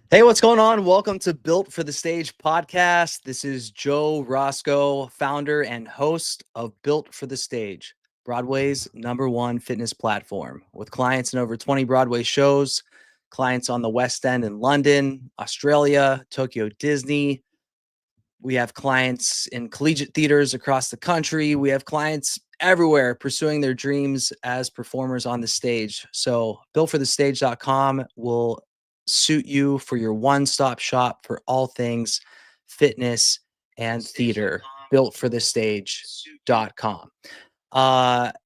Hey, what's going on? Welcome to Built for the Stage podcast. This is Joe Roscoe, founder and host of Built for the Stage, Broadway's #1 fitness platform. With clients in over 20 Broadway shows, clients on the West End in London, Australia, Tokyo Disney. We have clients in collegiate theaters across the country. We have clients everywhere pursuing their dreams as performers on the stage. So, builtforthestage.com will suit you for your one-stop shop for all things fitness and theater. Builtforthestage.com.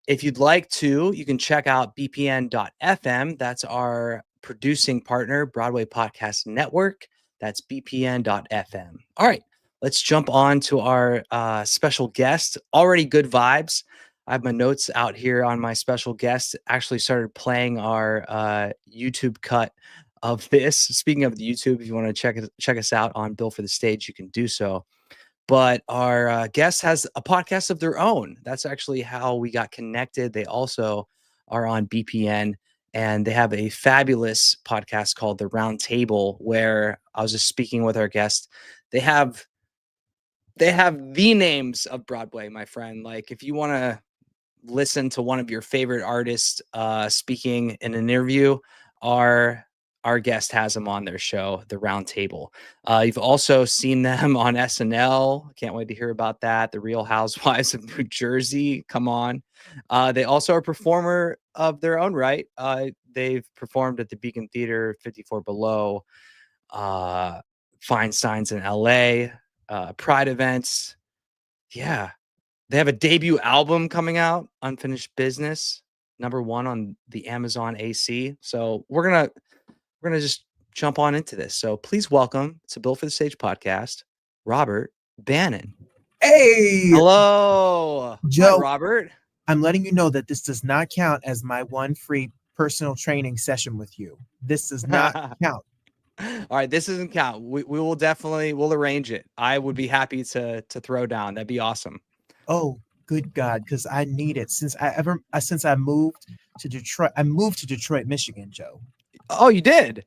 If you'd like to, you can check out bpn.fm. That's our producing partner, Broadway Podcast Network. That's bpn.fm. All right, let's jump on to our special guest. Already good vibes. I have my notes out here on my special guest. Actually started playing our YouTube cut of this. Speaking of the YouTube, if you want to check us out on Built for the Stage, you can do so. But our guest has a podcast of their own. That's actually how we got connected. They also are on BPN, and they have a fabulous podcast called The Roundtable, where I was just speaking with our guest. They have the names of Broadway, my friend. Like, if you want to listen to one of your favorite artists speaking in an interview, our guest has them on their show, The Roundtable. You've also seen them on SNL. Can't wait to hear about that. The Real Housewives of New Jersey. Come on. They also are a performer of their own right. They've performed at the Beacon Theater, 54 Below, Fine Signs in LA, Pride events. Yeah, they have a debut album coming out, Unfinished Business, #1 on the Amazon AC. So we're gonna just jump on into this. So please welcome to Built for the Stage podcast, Robert Bannon. Hey, Hello. Hi, Joe, Robert. I'm letting you know that this does not count as my one free personal training session with you. This does not count. All right, this doesn't count. We will definitely we'll arrange it. I would be happy to throw down. That'd be awesome. Oh, good God, because I need it since I moved to Detroit. I moved to Detroit, Michigan, Joe. Oh, you did?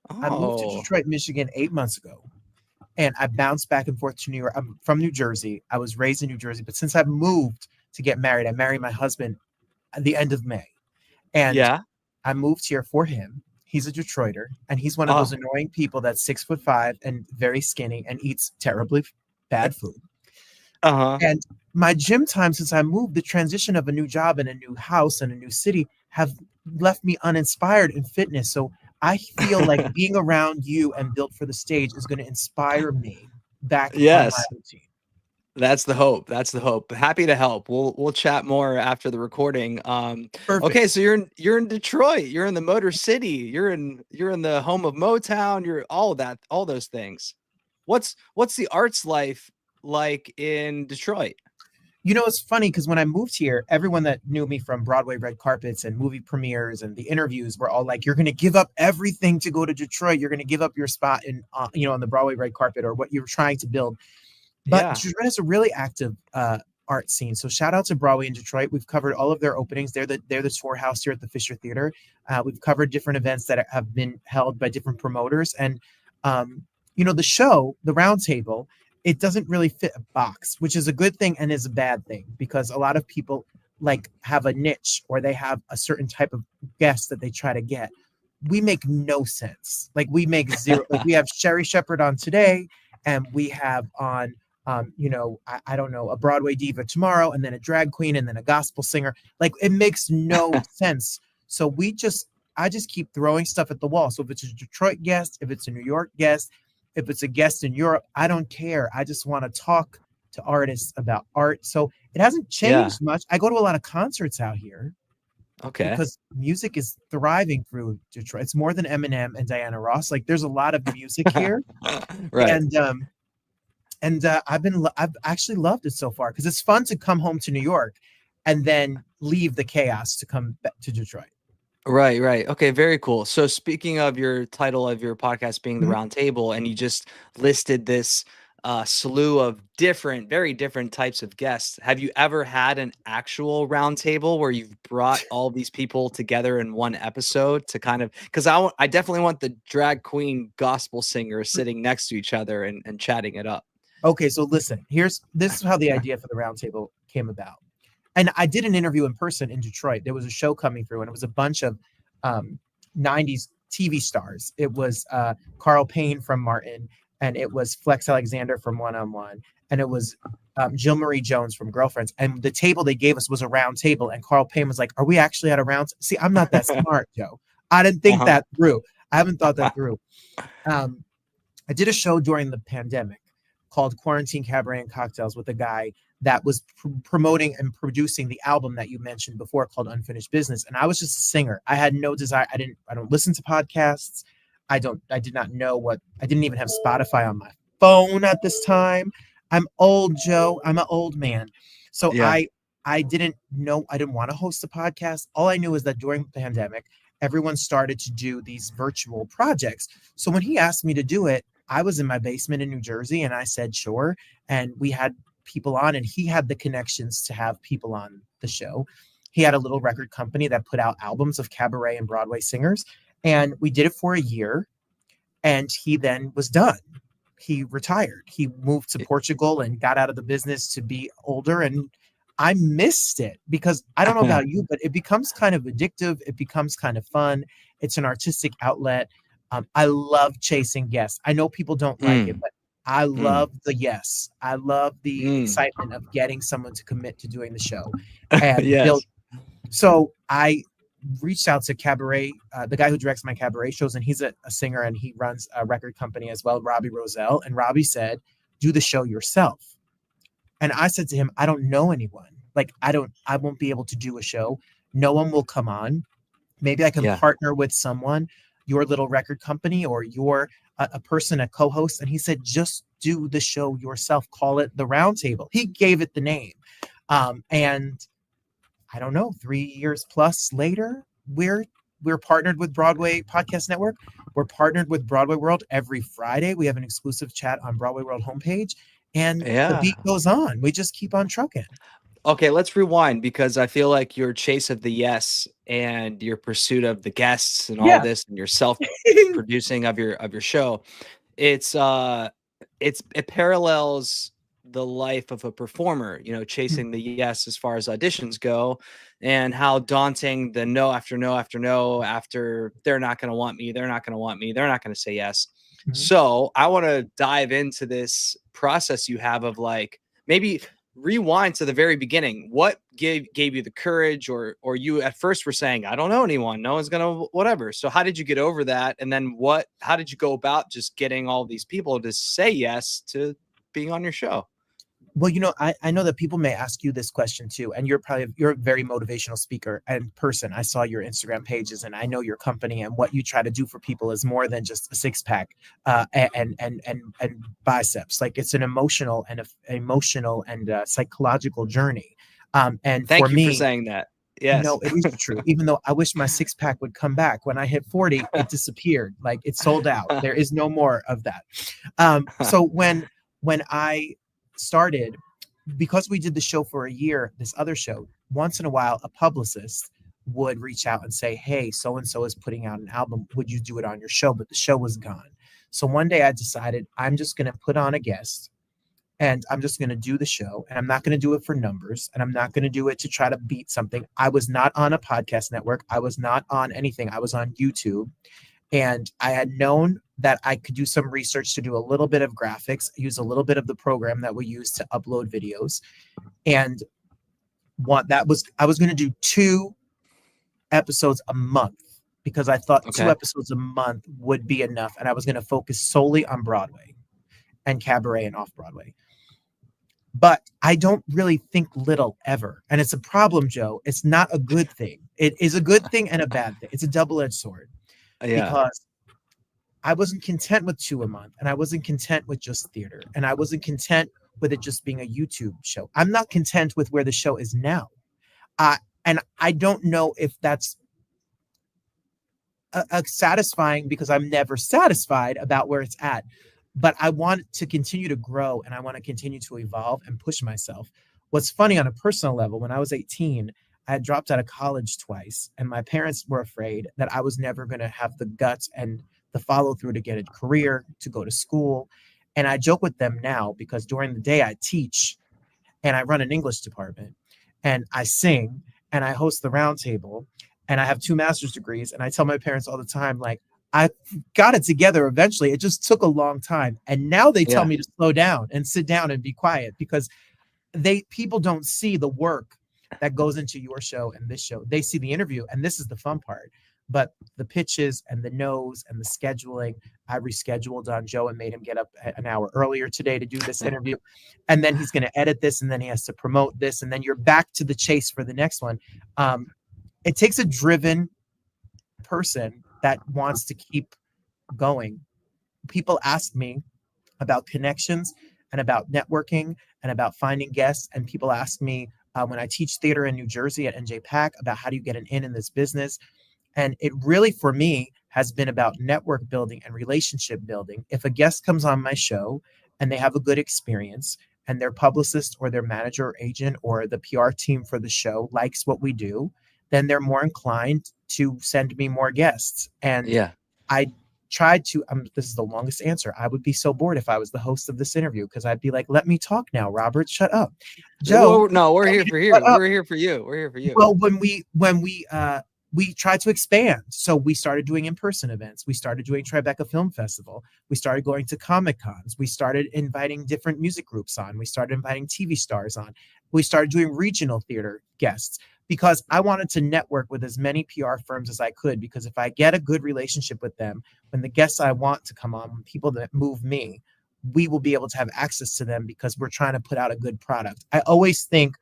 I moved to Oh. Detroit, Michigan 8 months ago, and I bounced back and forth to New York. I'm from New Jersey. I was raised in New Jersey, but since I moved to get married, I married my husband at the end of May. And Yeah. I moved here for him. He's a Detroiter, and he's one of those Oh. annoying people that's 6'5" and very skinny and eats terribly bad food. Uh-huh. And my gym time since I moved, the transition of a new job and a new house and a new city have left me uninspired in fitness. So I feel like being around you and Built for the Stage is going to inspire me back on my Yes. routine. That's the hope. That's the hope. Happy to help. We'll chat more after the recording. Perfect. Okay, so you're in Detroit. You're in the Motor City. You're in the home of Motown. You're all of that, all those things. What's the arts life like in Detroit? You know, it's funny because when I moved here, everyone that knew me from Broadway red carpets and movie premieres and the interviews were all like, "You're going to give up everything to go to Detroit. You're going to give up your spot in, on the Broadway red carpet or what you're trying to build." But Yeah. Detroit has a really active art scene. So shout out to Broadway in Detroit. We've covered all of their openings. They're the tour house here at the Fisher Theater. We've covered different events that have been held by different promoters, and the show, the Roundtable, it doesn't really fit a box, which is a good thing and is a bad thing because a lot of people like have a niche or they have a certain type of guest that they try to get. We make no sense. Like we make zero. Like we have Sherry Shepherd on today, and we have on I don't know, a Broadway diva tomorrow, and then a drag queen, and then a gospel singer. Like it makes no sense. So I just keep throwing stuff at the wall. So if it's a Detroit guest, if it's a New York guest, if it's a guest in Europe, I don't care. I just want to talk to artists about art. So it hasn't Yeah. changed much. I go to a lot of concerts out here Okay. because music is thriving through Detroit. It's more than Eminem and Diana Ross. Like there's a lot of music here, Right. and I've actually loved it so far because it's fun to come home to New York and then leave the chaos to come back to Detroit. Right, right. Okay, very cool. So speaking of your title of your podcast being The Mhm. Round Table, and you just listed this a slew of different, very different types of guests. Have you ever had an actual roundtable where you've brought all these people together in one episode to kind of, because I definitely want the drag queen gospel singers sitting next to each other and chatting it up. Okay, so listen, this is how the idea for the roundtable came about. And I did an interview in person in Detroit. There was a show coming through, and it was a bunch of 90s TV stars. It was Carl Payne from Martin, and it was Flex Alexander from One on One, and it was Jill Marie Jones from Girlfriends. And the table they gave us was a round table, and Carl Payne was like, "Are we actually at a round?" See, I'm not that smart, Joe. I didn't think that through. I haven't thought that through. I did a show during the pandemic called Quarantine Cabaret and Cocktails with a guy that was promoting and producing the album that you mentioned before called Unfinished Business. And I was just a singer. I had no desire. I don't listen to podcasts. I did not know I didn't even have Spotify on my phone at this time. I'm old, Joe. I'm an old man. So Yeah. I didn't know, I didn't want to host a podcast. All I knew is that during the pandemic, everyone started to do these virtual projects. So when he asked me to do it, I was in my basement in New Jersey and I said, sure. And we had people on, and he had the connections to have people on the show. He had a little record company that put out albums of cabaret and Broadway singers. And we did it for a year. And he then was done. He retired. He moved to Portugal and got out of the business to be older. And I missed it because I don't know about you, but it becomes kind of addictive. It becomes kind of fun. It's an artistic outlet. I love chasing guests. I know people don't like it, but I love the yes. I love the excitement of getting someone to commit to doing the show and build. So I reached out to Cabaret, the guy who directs my cabaret shows, and he's a singer and he runs a record company as well, Robbie Roselle. And Robbie said, do the show yourself. And I said to him, I don't know anyone. Like, I won't be able to do a show. No one will come on. Maybe I can partner with someone, your little record company, or your a person, a co-host. And he said, just do the show yourself. Call it the Roundtable. He gave it the name. And I don't know, 3 years plus later, we're partnered with Broadway Podcast Network. We're partnered with Broadway World every Friday. We have an exclusive chat on Broadway World homepage, and the beat goes on. We just keep on trucking. Okay, let's rewind, because I feel like your chase of the yes and your pursuit of the guests and all this, and your self-producing of your show, it parallels the life of a performer, chasing the yes as far as auditions go, and how daunting the no after no after no after they're not going to want me, they're not going to want me, they're not going to say yes. So I want to dive into this process you have of, like, maybe rewind to the very beginning. What gave you the courage, or you at first were saying, I don't know anyone, no one's gonna whatever. So how did you get over that? And then how did you go about just getting all these people to say yes to being on your show? Well, I know that people may ask you this question too, and you're a very motivational speaker and person. I saw your Instagram pages, and I know your company, and what you try to do for people is more than just a six pack and biceps. Like, it's an emotional and psychological journey. And Thank for you me, for saying that. Yes. No, it is true. Even though I wish my six pack would come back. When I hit 40, it disappeared. Like, it sold out. There is no more of that. So when I started, because we did the show for a year, this other show, once in a while a publicist would reach out and say, hey, so and so is putting out an album, would you do it on your show? But the show was gone. So one day I decided, I'm just going to put on a guest, and I'm just going to do the show, and I'm not going to do it for numbers, and I'm not going to do it to try to beat something. I was not on a podcast network. I was not on anything. I was on YouTube. And I had known that I could do some research to do a little bit of graphics, use a little bit of the program that we use to upload videos. And I was going to do 2 episodes a month, because I thought 2 episodes a month would be enough. And I was going to focus solely on Broadway and cabaret and off Broadway. But I don't really think little ever. And it's a problem, Joe. It's not a good thing. It is a good thing and a bad thing. It's a double-edged sword. Because I wasn't content with 2 a month, and I wasn't content with just theater, and I wasn't content with it just being a YouTube show. I'm not content with where the show is now. And I don't know if that's satisfying, because I'm never satisfied about where it's at. but I want to continue to grow and I want to continue to evolve and push myself. What's funny on a personal level, when I was 18, I had dropped out of college twice, and my parents were afraid that I was never going to have the guts and the follow through to get a career, to go to school. And I joke with them now because during the day I teach and I run an English department and I sing and I host the Roundtable and I have two master's degrees. And I tell my parents all the time, like, I got it together eventually. It just took a long time. And now they tell Yeah. me to slow down and sit down and be quiet because people don't see the work that goes into your show and this show. They see the interview, and this is the fun part. But the pitches and the no's and the scheduling, I rescheduled on Joe and made him get up an hour earlier today to do this interview. And then he's going to edit this, and then he has to promote this, and then you're back to the chase for the next one. It takes a driven person that wants to keep going. People ask me about connections and about networking and about finding guests. And people ask me when I teach theater in New Jersey at NJPAC about how do you get an in this business. And it really, for me, has been about network building and relationship building. If a guest comes on my show and they have a good experience and their publicist or their manager or agent or the PR team for the show likes what we do, then they're more inclined to send me more guests. And Yeah. I tried to, this is the longest answer. I would be so bored if I was the host of this interview because I'd be like, let me talk now, Robert, shut up. Joe. No, we're here for you. We're here for you. We're here for you. Well, when we tried to expand. So we started doing in-person events. We started doing Tribeca Film Festival. We started going to Comic Cons. We started inviting different music groups on. We started inviting TV stars on. We started doing regional theater guests because I wanted to network with as many PR firms as I could, because if I get a good relationship with them, when the guests I want to come on, people that move me, we will be able to have access to them because we're trying to put out a good product. I always think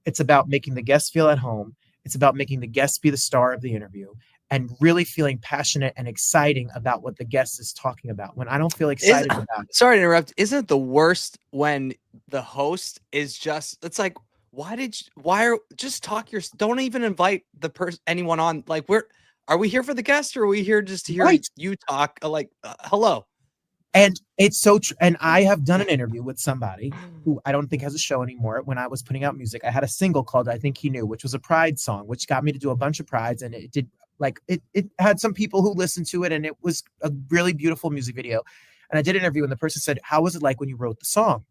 it's about making the guests feel at home. It's about making the guest be the star of the interview and really feeling passionate and exciting about what the guest is talking about. When I don't feel excited about it. Sorry to interrupt. Isn't it the worst when the host is just, it's like, just talk don't even invite the person, anyone on. Like, are we here for the guest or are we here just to hear you talk? Like, hello. And it's so true. And I have done an interview with somebody who I don't think has a show anymore. When I was putting out music, I had a single called I Think He Knew, which was a Pride song, which got me to do a bunch of Prides. And it did, like, it had some people who listened to it, and it was a really beautiful music video. And I did an interview, and the person said, how was it like when you wrote the song?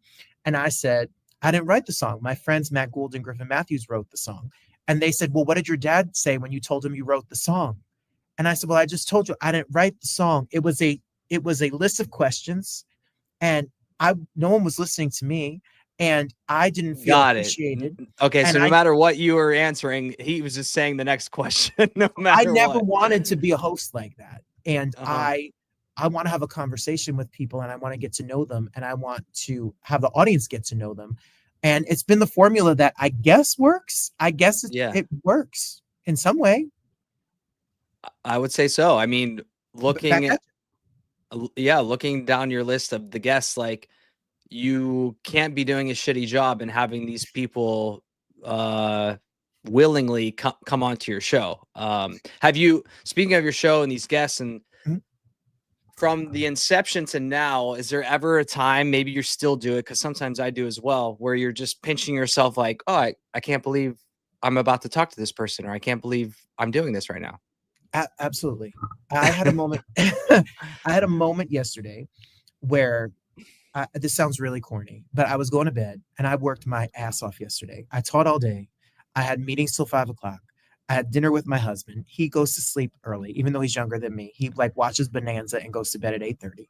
And I said, I didn't write the song. My friends Matt Gould and Griffin Matthews wrote the song. And they said, well, what did your dad say when you told him you wrote the song? And I said, well, I just told you I didn't write the song. It was a list of questions, and no one was listening to me, and I didn't feel appreciated. Okay, so no matter what you were answering, he was just saying the next question. No matter I never wanted to be a host like that, and I want to have a conversation with people, and I want to get to know them, and I want to have the audience get to know them. And it's been the formula that I guess works. I guess it works in some way. I would say so. I mean, looking down your list of the guests, like, you can't be doing a shitty job and having these people willingly come onto your show. Have you, speaking of your show and these guests, and from the inception to now, is there ever a time, maybe you still do it, because sometimes I do as well, where you're just pinching yourself like, oh, I can't believe I'm about to talk to this person, or I can't believe I'm doing this right now? Absolutely. I had a moment. I had a moment yesterday where this sounds really corny, but I was going to bed and I worked my ass off yesterday. I taught all day. I had meetings till 5:00. I had dinner with my husband. He goes to sleep early, even though he's younger than me. He like watches Bonanza and goes to bed at 8:30.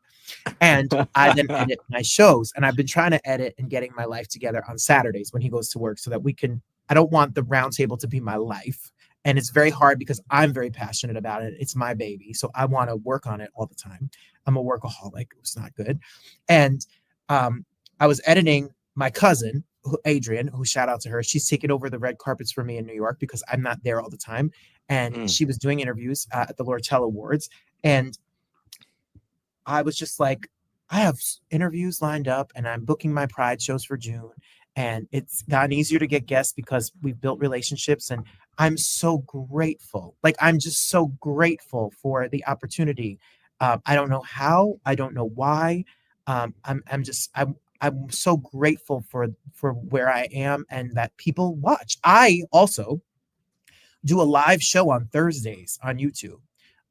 And I then edit my shows. And I've been trying to edit and getting my life together on Saturdays when he goes to work so that I don't want the Roundtable to be my life. And it's very hard because I'm very passionate about it. It's my baby. So I want to work on it all the time. I'm a workaholic. It's not good. And I was editing my cousin, Adrian, who, shout out to her. She's taken over the red carpets for me in New York because I'm not there all the time. And she was doing interviews at the Lortel Awards. And I was just like, I have interviews lined up and I'm booking my Pride shows for June. And it's gotten easier to get guests because we've built relationships. And I'm so grateful. Like, I'm just so grateful for the opportunity. I don't know how. I don't know why. I'm so grateful for where I am and that people watch. I also do a live show on Thursdays on YouTube.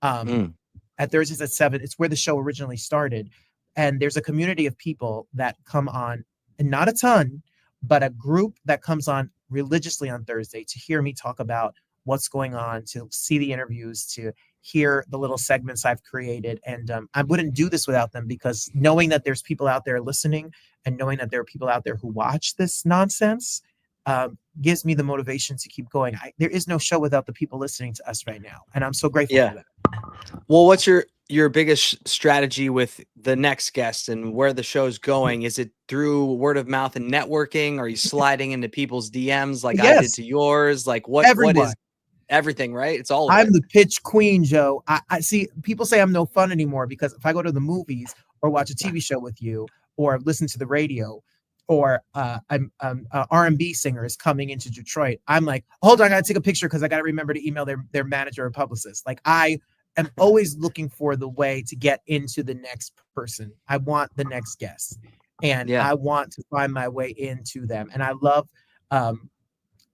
Um, Mm. at Thursdays at 7. It's where the show originally started. And there's a community of people that come on, and not a ton, but a group that comes on religiously on Thursday to hear me talk about what's going on, to see the interviews, to hear the little segments I've created. And I wouldn't do this without them, because knowing that there's people out there listening and knowing that there are people out there who watch this nonsense gives me the motivation to keep going. There is no show without the people listening to us right now. And I'm so grateful Yeah. for that. Well, what's your biggest strategy with the next guest and where the show's going? Is it through word of mouth and networking? Are you sliding into people's DMs like I did Yes, to yours? Like what everyone. is everything, right? It's all of I'm it. the pitch queen, Joe. I see people say I'm no fun anymore because if I go to the movies or watch a TV show with you or listen to the radio or I'm a R&B singer is coming into Detroit, I'm like, hold on, I gotta take a picture because I gotta remember to email their manager or publicist. Like I am always looking for the way to get into the next person. I want the next guest, and Yeah. I want to find my way into them. And um,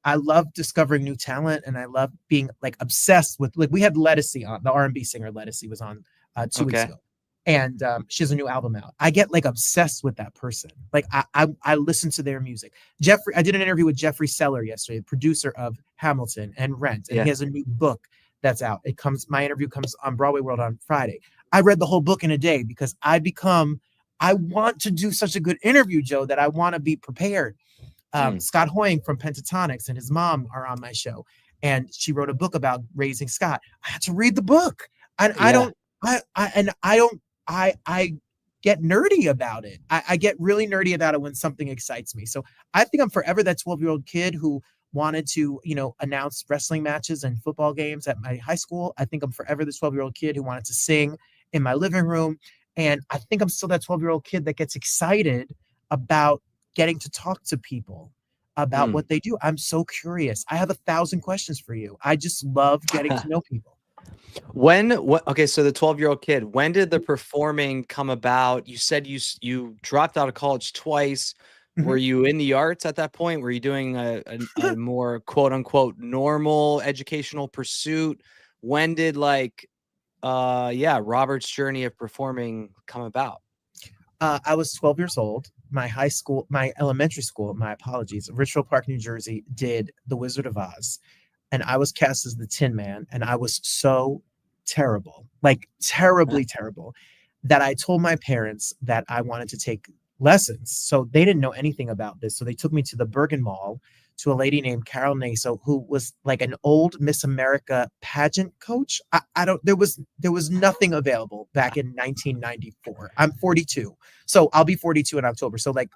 I love discovering new talent, and I love being like obsessed with, like, we had Lettucey on, the R&B singer Lettucey was on 2 weeks Okay. ago, and she has a new album out. I get like obsessed with that person. Like I listen to their music. I did an interview with Jeffrey Seller yesterday, the producer of Hamilton and Rent, and he Yeah. has a new book that's out. My interview comes on Broadway World on Friday. I read the whole book in a day because I want to do such a good interview, Joe, that I want to be prepared. Mm. Scott Hoying from Pentatonics and his mom are on my show, and she wrote a book about raising Scott. I had to read the book. I Yeah. don't I get nerdy about it. I get really nerdy about it when something excites me. So I think I'm forever that 12-year-old kid who wanted to, announce wrestling matches and football games at my high school. I think I'm forever the 12-year-old kid who wanted to sing in my living room. And I think I'm still that 12-year-old kid that gets excited about getting to talk to people about Mm. what they do. I'm so curious. I have 1,000 questions for you. I just love getting to know people. Okay, so the 12-year-old kid, when did the performing come about? You said you dropped out of college twice. Were Mhm. you in the arts at that point? Were you doing a more quote unquote normal educational pursuit? When did yeah, Robert's journey of performing come about? I was 12 years old. My elementary school, my apologies, Richfield Park, New Jersey, did The Wizard of Oz. And I was cast as the Tin Man. And I was so terrible, like terribly terrible, that I told my parents that I wanted to take lessons. So they didn't know anything about this. So they took me to the Bergen Mall to a lady named Carol Naso, who was like an old Miss America pageant coach. I don't, there was nothing available back in 1994. I'm 42. So I'll be 42 in October. So like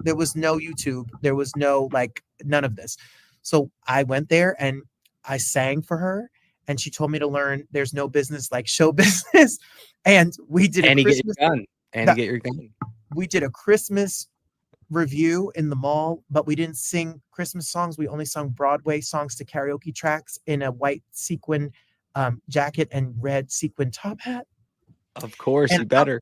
there was no YouTube. There was no, like, none of this. So I went there and I sang for her, and she told me to learn there's no business like show business. And we did a And you get Christmas your gun. And you that get your gun. we did a Christmas review in the mall, but we didn't sing Christmas songs. We only sung Broadway songs to karaoke tracks in a white sequin jacket and red sequin top hat. Of course, And you better.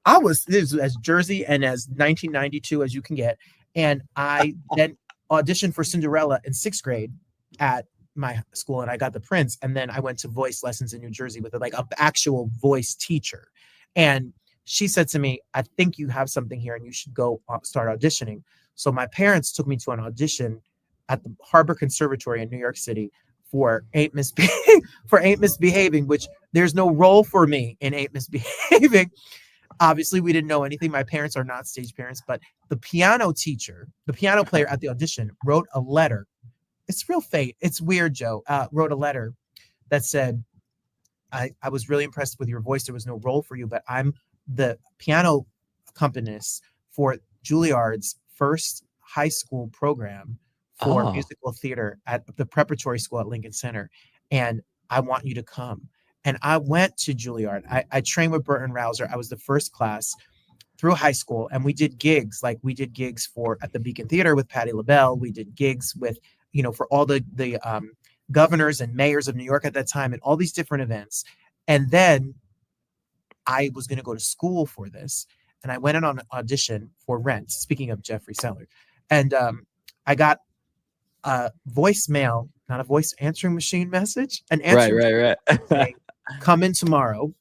I was this was as Jersey and as 1992 as you can get. And I then auditioned for Cinderella in 6th grade at my school, and I got the prince. And then I went to voice lessons in New Jersey with like an actual voice teacher. And she said to me, I think you have something here and you should go start auditioning. So my parents took me to an audition at the Harbor Conservatory in New York City for Ain't Misbehaving, which there's no role for me in Ain't Misbehaving. Obviously, we didn't know anything. My parents are not stage parents, but the piano teacher, the piano player at the audition, wrote a letter. It's real fate. It's weird, Joe. Wrote a letter that said, I was really impressed with your voice. There was no role for you, but I'm the piano accompanist for Juilliard's first high school program for Oh, musical theater at the preparatory school at Lincoln Center. And I want you to come. And I went to Juilliard. I trained with Burton Rouser. I was the first class through high school, and we did gigs. Like we did gigs for at the Beacon Theater with Patti LaBelle. We did gigs with, for all the governors and mayors of New York at that time, and all these different events. And then I was going to go to school for this, and I went in on an audition for Rent. Speaking of Jeffrey Seller, and I got a voicemail, not a voice answering machine message, an Right, answering right, machine right. saying, "Come in tomorrow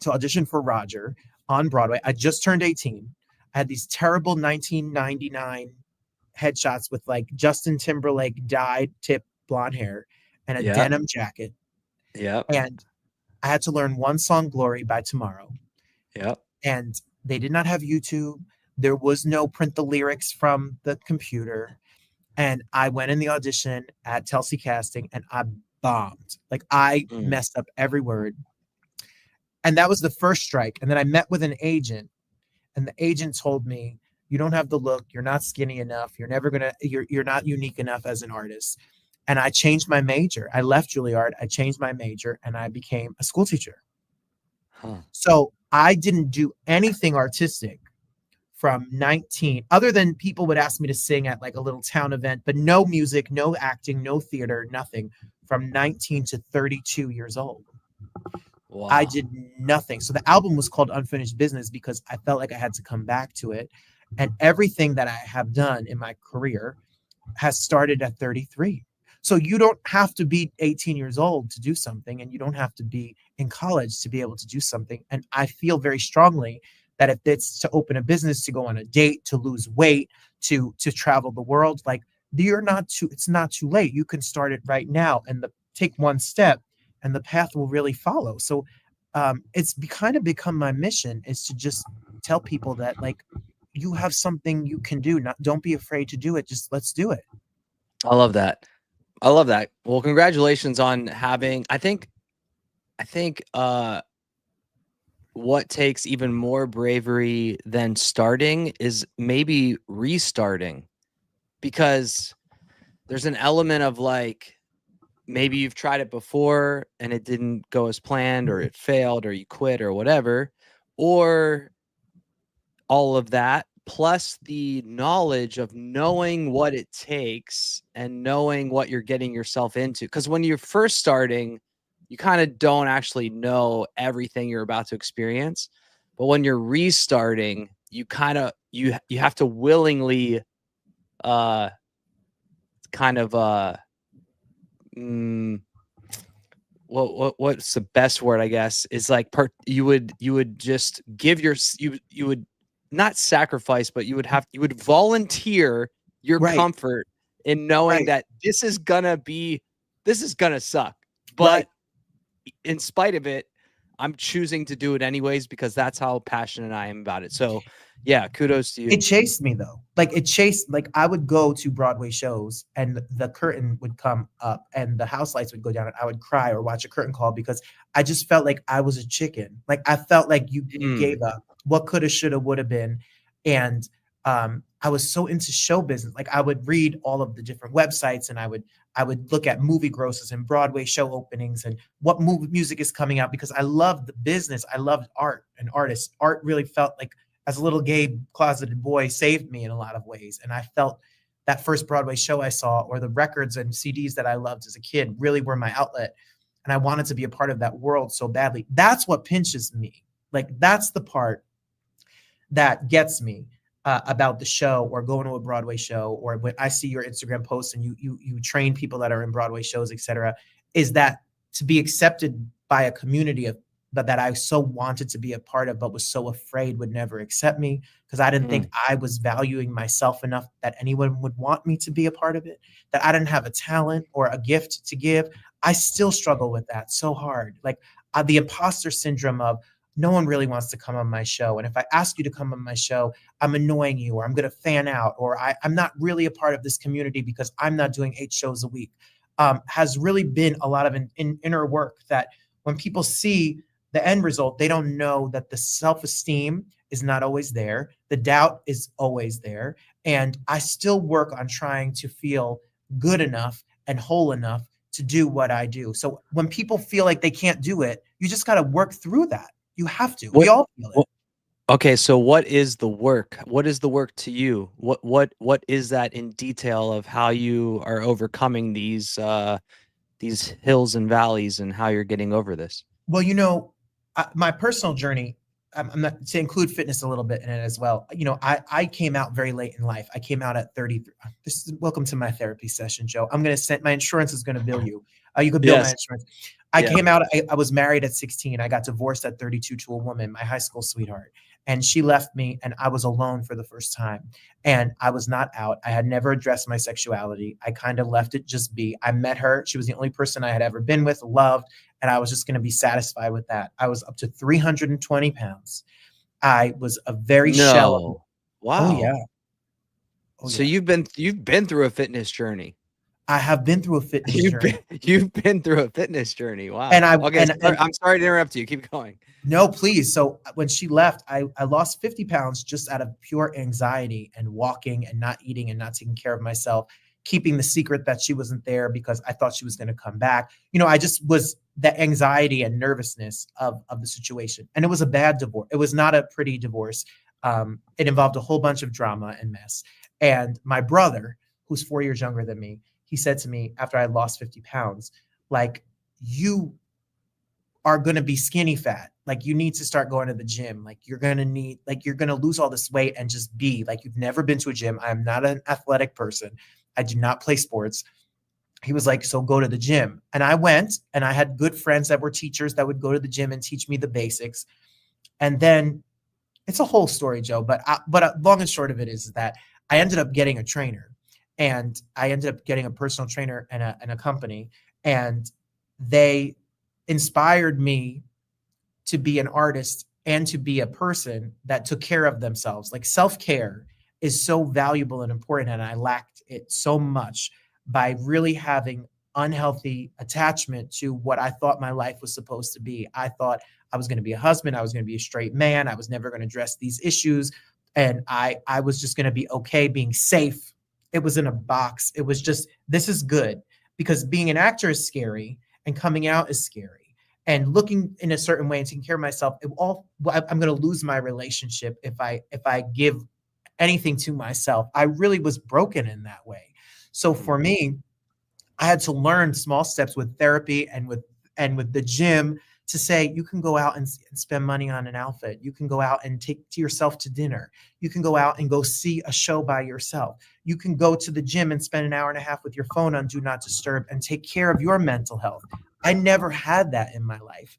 to audition for Roger on Broadway." I just turned 18. I had these terrible 1999 headshots with like Justin Timberlake dyed tip blonde hair and a Yep, denim jacket. yep, And I had to learn one song, Glory, by tomorrow. yep. And they did not have YouTube. There was no print the lyrics from the computer. And I went in the audition at Telsey Casting and I bombed. Like I Mm. messed up every word. And that was the first strike. And then I met with an agent, and the agent told me, "You don't have the look. You're not skinny enough. You're not unique enough as an artist." And I changed my major. I left Juilliard. I changed my major and I became a school teacher. Huh. So I didn't do anything artistic from 19, other than people would ask me to sing at like a little town event, but no music, no acting, no theater, nothing from 19 to 32 years old. I Wow. did nothing. So the album was called Unfinished Business because I felt like I had to come back to it. And everything that I have done in my career has started at 33. So you don't have to be 18 years old to do something, and you don't have to be in college to be able to do something. And I feel very strongly that if it's to open a business, to go on a date, to lose weight, to travel the world, like you're not too, it's not too late. You can start it right now and take one step and the path will really follow. So kind of become my mission is to just tell people that like you have something you can do. Not don't be afraid to do it. Just let's do it. I love that. I love that. Well, congratulations on having I think what takes even more bravery than starting is maybe restarting, because there's an element of like maybe you've tried it before and it didn't go as planned, or it failed, or you quit, or whatever, or all of that, plus the knowledge of knowing what it takes and knowing what you're getting yourself into. Because when you're first starting, you kind of don't actually know everything you're about to experience. But when you're restarting, you kind of you have to willingly uh kind of mm, what's the best word, I guess, is like you would just give you would not sacrifice, but you would volunteer your Right, comfort in knowing right, that this is gonna suck, right. but in spite of it, I'm choosing to do it anyways because that's how passionate I am about it. So yeah, kudos to It you. chased me though. Like it chased, like I would go to Broadway shows and the curtain would come up and the house lights would go down and I would cry or watch a curtain call because I just felt like I was a chicken. Like I felt like you Mm, gave up. What coulda, shoulda, woulda been. And I was so into show business. Like I would read all of the different websites and I would look at movie grosses and Broadway show openings and what movie music is coming out because I loved the business. I loved art and artists. Art really felt like as a little gay closeted boy saved me in a lot of ways. And I felt that first Broadway show I saw or the records and CDs that I loved as a kid really were my outlet. And I wanted to be a part of that world so badly. That's what pinches me. Like that's the part that gets me about the show or going to a Broadway show or when I see your Instagram posts and you train people that are in Broadway shows, etc. Is that to be accepted by a community of but that I so wanted to be a part of, but was so afraid would never accept me because I didn't think mm. I was valuing myself enough that anyone would want me to be a part of it, that I didn't have a talent or a gift to give. I still struggle with that so hard. Like the imposter syndrome of no one really wants to come on my show. And if I ask you to come on my show, I'm annoying you, or I'm going to fan out, or I'm not really a part of this community because I'm not doing 8 shows a week, has really been a lot of inner work that when people see the end result, they don't know that the self esteem is not always there. The doubt is always there. And I still work on trying to feel good enough and whole enough to do what I do. So when people feel like they can't do it, you just got to work through that. You have to. We What all feel it. Okay, so what is the work? What is the work to you? What is that in detail of how you are overcoming these hills and valleys and how you're getting over this? Well, my personal journey I'm not to include fitness a little bit in it as well. You know, I came out very late in life. I came out at 33. This is welcome to my therapy session, Joe. I'm going to send my insurance is going to bill you. You could bill my Yes. insurance. I Yeah. came out, I was married at 16. I got divorced at 32 to a woman, my high school sweetheart. And she left me and I was alone for the first time. And I was not out. I had never addressed my sexuality. I kind of left it just be. I met her. She was the only person I had ever been with, loved, and I was just going to be satisfied with that. I was up to 320 pounds. I was a very shallow. No. Oh yeah. Wow. Oh So yeah. you've been through a fitness journey. I have been through a fitness You've journey. been you've been through a fitness journey. And Wow. I Okay, and I'm sorry to interrupt you. Keep going. no, please. So when she left, I lost 50 pounds just out of pure anxiety and walking and not eating and not taking care of myself, keeping the secret that she wasn't there because I thought she was going to come back. You know, I just was the anxiety and nervousness of the situation. And it was a bad divorce. It was not a pretty divorce. It involved a whole bunch of drama and mess. And my brother, who's 4 years younger than me, he said to me after I lost 50 pounds, like, you are going to be skinny fat. Like, you need to start going to the gym. Like, you're going to need, like, you're going to lose all this weight and just be like, you've never been to a gym. I am not an athletic person. I do not play sports. He was like, so go to the gym. And I went, and I had good friends that were teachers that would go to the gym and teach me the basics. And then it's a whole story, Joe, but long and short of it is that I ended up getting a trainer, and I ended up getting a personal trainer and a company, and they inspired me to be an artist and to be a person that took care of themselves. Like, self-care is so valuable and important, and I lacked it so much by really having unhealthy attachment to what I thought my life was supposed to be. I thought I was going to be a husband, I was going to be a straight man, I was never going to address these issues, and I was just going to be okay being safe. It was in a box. It was just, this is good, because being an actor is scary and coming out is scary, and looking in a certain way and taking care of myself, I'm going to lose my relationship if I give anything to myself. I really was broken in that way. So for me, I had to learn small steps with therapy and with the gym to say, you can go out and spend money on an outfit. You can go out and take yourself to dinner. You can go out and go see a show by yourself. You can go to the gym and spend an hour and a half with your phone on Do Not Disturb and take care of your mental health. I never had that in my life.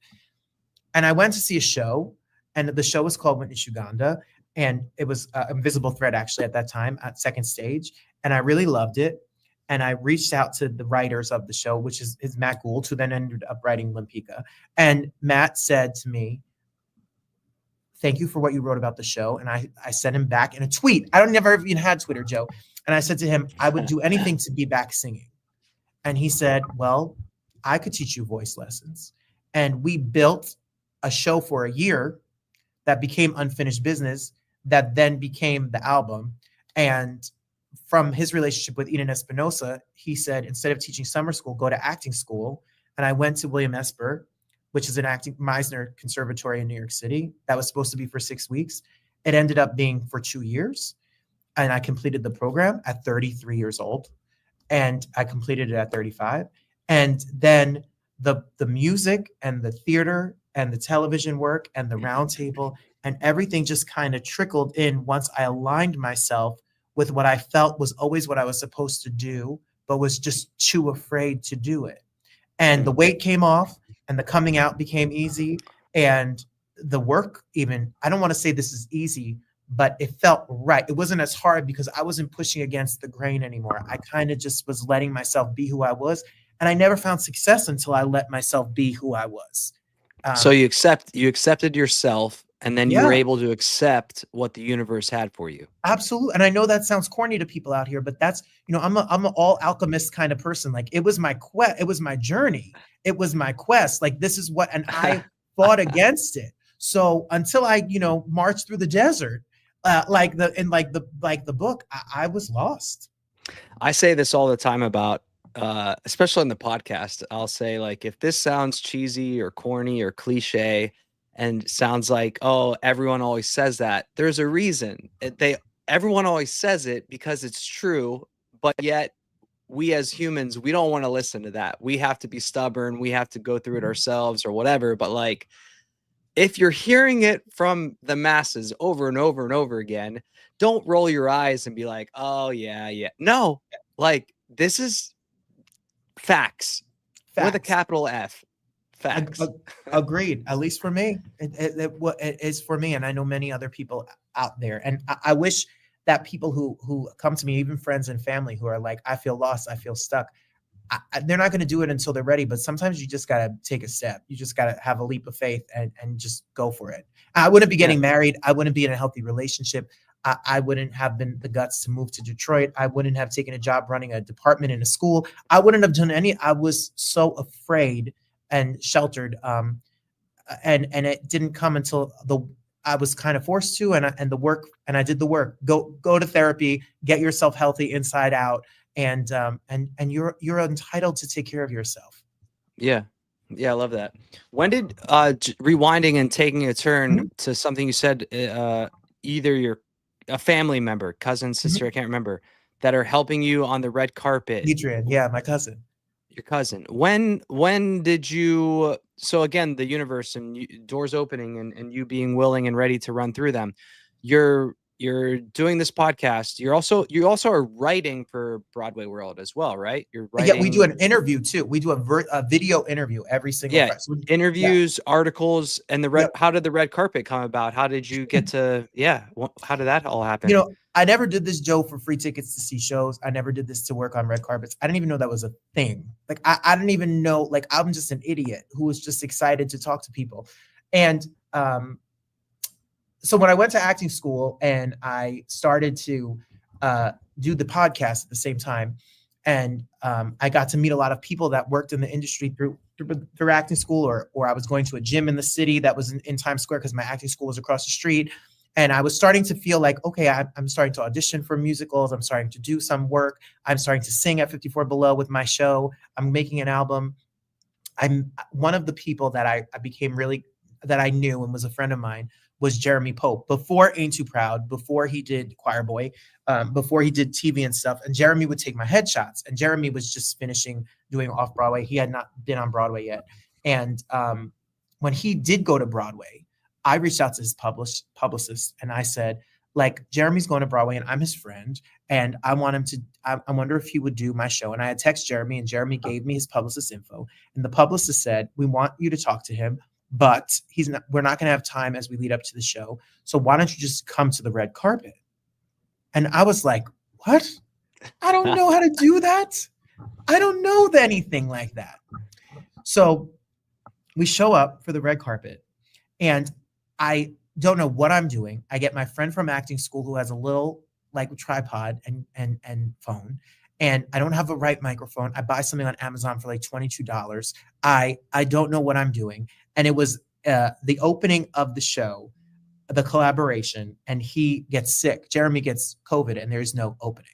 And I went to see a show, and the show was called Witness Uganda. And it was Invisible Thread, actually, at that time, at Second Stage. And I really loved it. And I reached out to the writers of the show, which is Matt Gould, who then ended up writing Limpika. And Matt said to me, thank you for what you wrote about the show. And I sent him back in a tweet. I don't never even had Twitter, Joe. And I said to him, I would do anything to be back singing. And he said, well, I could teach you voice lessons. And we built a show for a year that became Unfinished Business, that then became the album. And from his relationship with Eden Espinosa, he said, instead of teaching summer school, go to acting school. And I went to William Esper, which is an acting Meisner Conservatory in New York City. That was supposed to be for 6 weeks. It ended up being for 2 years. And I completed the program at 33 years old. And I completed it at 35. And then the music and the theater and the television work and the Roundtable and everything just kind of trickled in once I aligned myself with what I felt was always what I was supposed to do, but was just too afraid to do it. And the weight came off, and the coming out became easy. And the work, even, I don't want to say this is easy, but it felt right. It wasn't as hard because I wasn't pushing against the grain anymore. I kind of just was letting myself be who I was. And I never found success until I let myself be who I was. So you accepted yourself, and then you were Yeah, able to accept what the universe had for you. absolutely. And I know that sounds corny to people out here, but that's, I'm an all alchemist kind of person. Like, it was my quest, it was my journey, it was my quest. Like, this is what, and I fought against it. So until I, marched through the desert, like the book, I was lost. I say this all the time about, especially in the podcast, I'll say, like, if this sounds cheesy or corny or cliche and sounds like, oh, everyone always says that, there's a reason. Everyone always says it because it's true, but yet we as humans, we don't want to listen to that. We have to be stubborn. We have to go through it ourselves or whatever. But like, if you're hearing it from the masses over and over and over again, don't roll your eyes and be like, oh yeah, yeah. No, like this is facts with a Facts. capital F. Ag- Facts. ag- Agreed. At least for me, it is for me, and I know many other people out there. And I wish that people who come to me, even friends and family, who are like, I feel lost, I feel stuck. They're not going to do it until they're ready. But sometimes you just got to take a step. You just got to have a leap of faith and just go for it. I wouldn't be Yeah. getting married. I wouldn't be in a healthy relationship. I wouldn't have been the guts to move to Detroit. I wouldn't have taken a job running a department in a school. I wouldn't have done any. I was so afraid and sheltered. And it didn't come until I was kind of forced to, and the work, and I did the work. Go to therapy, get yourself healthy inside out, and you're entitled to take care of yourself. Yeah. Yeah, I love that. When did rewinding and taking a turn Mhm, to something you said, either a family member, cousin, mhm. sister, I can't remember, that are helping you on the red carpet, Adrian, yeah, my cousin. your cousin. When did you, so again, the universe and doors opening and you being willing and ready to run through them. You're doing this podcast. You also are writing for Broadway World as well, right? You're Yeah, we do writing. an interview too. We do a video interview every single Yeah, Friday. So yeah, interviews, articles, and the red. yep. How did the red carpet come about? How did you get to? Yeah, how did that all You happen? know, I never did this, Joe, for free tickets to see shows. I never did this to work on red carpets. I didn't even know that was a thing. Like I didn't even know. Like I'm just an idiot who was just excited to talk to people. And so when I went to acting school and I started to do the podcast at the same time, and I got to meet a lot of people that worked in the industry through acting school, or I was going to a gym in the city that was in Times Square because my acting school was across the street. And I was starting to feel like, okay, I'm starting to audition for musicals. I'm starting to do some work. I'm starting to sing at 54 Below with my show. I'm making an album. I'm one of the people that I became really, that I knew and was a friend of mine, was Jeremy Pope before Ain't Too Proud, before he did Choir Boy, before he did TV and stuff. And Jeremy would take my headshots. And Jeremy was just finishing doing off Broadway. He had not been on Broadway yet. And when he did go to Broadway, I reached out to his publicist and I said, like, Jeremy's going to Broadway and I'm his friend. And I want him to, I wonder if he would do my show. And I had text Jeremy, and Jeremy gave me his publicist info. And the publicist said, we want you to talk to him, but we're not going to have time as we lead up to the show. So why don't you just come to the red carpet? And I was like, what? I don't know how to do that. I don't know anything like that. So we show up for the red carpet, and I don't know what I'm doing. I get my friend from acting school who has a little like tripod and phone, and I don't have a right microphone. I buy something on Amazon for like $22. I don't know what I'm doing, and it was the opening of the show, the collaboration, and he gets sick. Jeremy gets COVID, and there's no opening.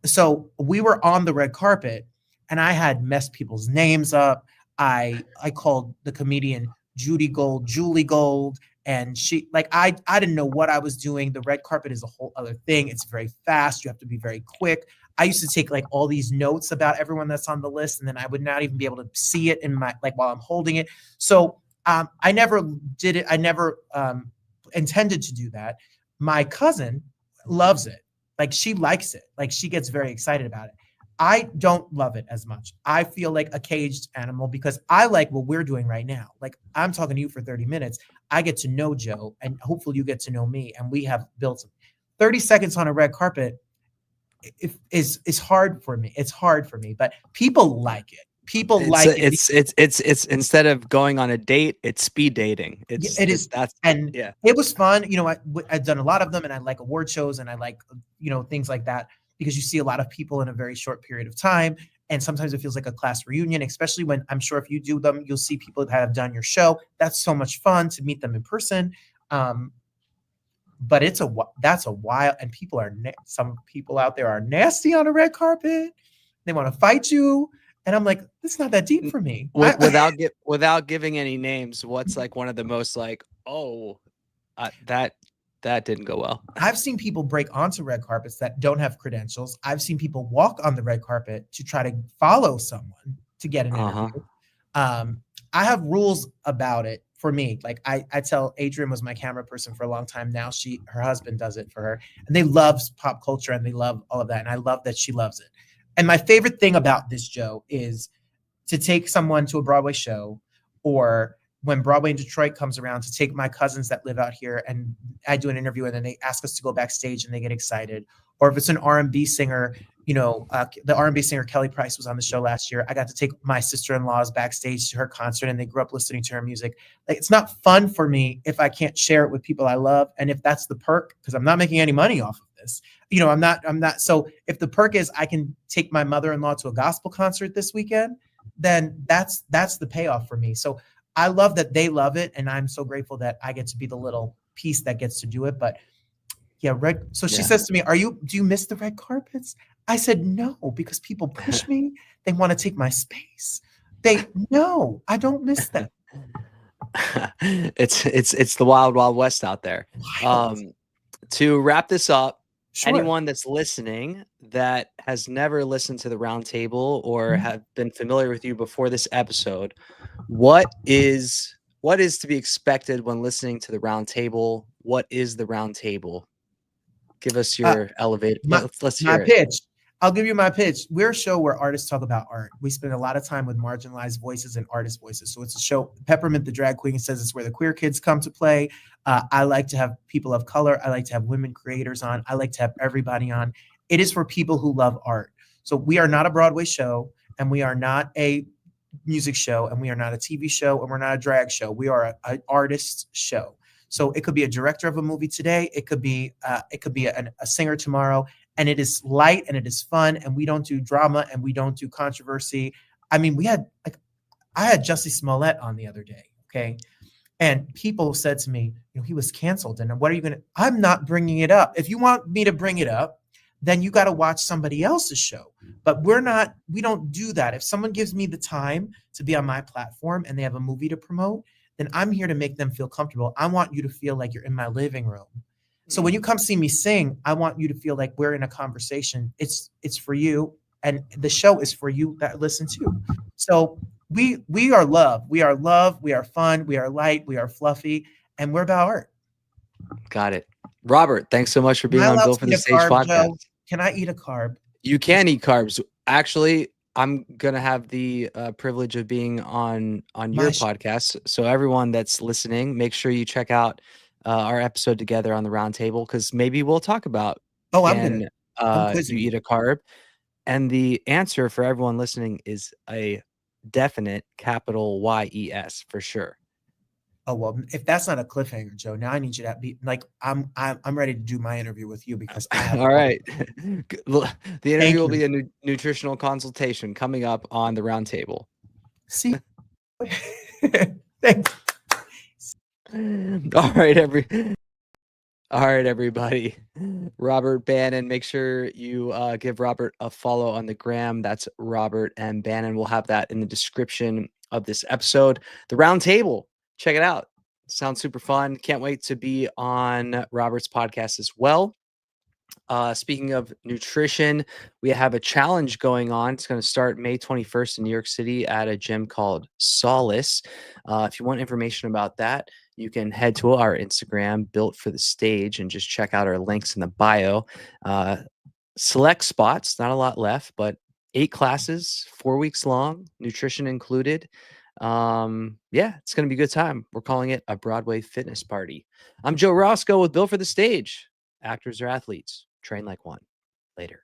So we were on the red carpet, and I had messed people's names up. I called the comedian Judy Gold, Julie Gold, and she, like, I didn't know what I was doing. The red carpet is a whole other thing. It's very fast. You have to be very quick. I used to take like all these notes about everyone that's on the list, and then I would not even be able to see it in my, like, while I'm holding it. So I never did it. I never intended to do that. My cousin loves it. Like, she likes it. Like, she gets very excited about it. I don't love it as much. I feel like a caged animal because I like what we're doing right now. Like, I'm talking to you for 30 minutes. I get to know Joe, and hopefully you get to know me. And we have built 30 seconds on a red carpet is hard for me. It's hard for me, but people like it. People It's like it. it's instead of going on a date, it's speed dating. It is, That's and yeah. it was fun. You know, I've done a lot of them, and I like award shows, and I like, you know, things like that, because you see a lot of people in a very short period of time, and sometimes it feels like a class reunion. Especially when, I'm sure if you do them, you'll see people that have done your show. That's so much fun to meet them in person. But that's a while, and people are some people out there are nasty on a red carpet. They want to fight you, and I'm like, it's not that deep for me. Without giving any names, what's like one of the most like, oh, that didn't go well. I've seen people break onto red carpets that don't have credentials. I've seen people walk on the red carpet to try to follow someone to get an interview. I have rules about it for me. Like I tell Adrian was my camera person for a long time now. Her husband does it for her, and they love pop culture and they love all of that. And I love that she loves it. And my favorite thing about this, Joe, is to take someone to a Broadway show, or when Broadway in Detroit comes around, to take my cousins that live out here and I do an interview and then they ask us to go backstage and they get excited. Or if it's an R&B singer, the R&B singer Kelly Price was on the show last year. I got to take my sister-in-laws backstage to her concert and they grew up listening to her music. Like, it's not fun for me if I can't share it with people I love. And if that's the perk, because I'm not making any money off of this, I'm not. So if the perk is I can take my mother-in-law to a gospel concert this weekend, then that's the payoff for me. So I love that they love it, and I'm so grateful that I get to be the little piece that gets to do it. But yeah, so she says to me, do you miss the red carpets? I said, no, because people push me. They want to take my space. No, I don't miss them. It's the wild, wild west out there. To wrap this up, Sure. Anyone that's listening that has never listened to the Roundtable or have been familiar with you before this episode, what is to be expected when listening to the Roundtable? What is the Roundtable? Give us your elevator. Let's hear my pitch. I'll give you my pitch. We're a show where artists talk about art. We spend a lot of time with marginalized voices and artist voices. So it's a show. Peppermint the Drag Queen says it's where the queer kids come to play. I like to have people of color. I like to have women creators on. I like to have everybody on. It is for people who love art. So we are not a Broadway show, and we are not a music show, and we are not a TV show, and we're not a drag show. We are an artist show. So it could be a director of a movie today. It could be a singer tomorrow. And it is light and it is fun, and we don't do drama and we don't do controversy. I mean, I had Jussie Smollett on the other day, okay? And people said to me, he was canceled. And what are you going to, I'm not bringing it up. If you want me to bring it up, then you got to watch somebody else's show. But we don't do that. If someone gives me the time to be on my platform and they have a movie to promote, then I'm here to make them feel comfortable. I want you to feel like you're in my living room. So when you come see me sing, I want you to feel like we're in a conversation. It's for you, and the show is for you that listen too. So we are love. We are love. We are fun. We are light. We are fluffy, and we're about art. Got it. Robert, thanks so much for being on Built for the Stage podcast. Joe? Can I eat a carb? You can eat carbs. Actually, I'm gonna have the privilege of being on your podcast. So everyone that's listening, make sure you check out our episode together on the Roundtable, because maybe we'll talk about you eat a carb. And the answer for everyone listening is a definite capital YES for sure. Oh, well, if that's not a cliffhanger, Joe, now I need you to be like, I'm ready to do my interview with you, because I have all right. The interview will be a nutritional consultation coming up on the Roundtable. See. Thanks. All right, everybody. Robert Bannon. Make sure you give Robert a follow on the gram. That's Robert M. Bannon. We'll have that in the description of this episode. The Roundtable. Check it out. Sounds super fun. Can't wait to be on Robert's podcast as well. Speaking of nutrition, we have a challenge going on. It's going to start May 21st in New York City at a gym called Solace. If you want information about that, you can head to our Instagram, Built for the Stage, and just check out our links in the bio. Select spots, not a lot left, but 8 classes, 4 weeks long, nutrition included. It's going to be a good time. We're calling it a Broadway fitness party. I'm Joe Roscoe with Built for the Stage. Actors or athletes, train like one. Later.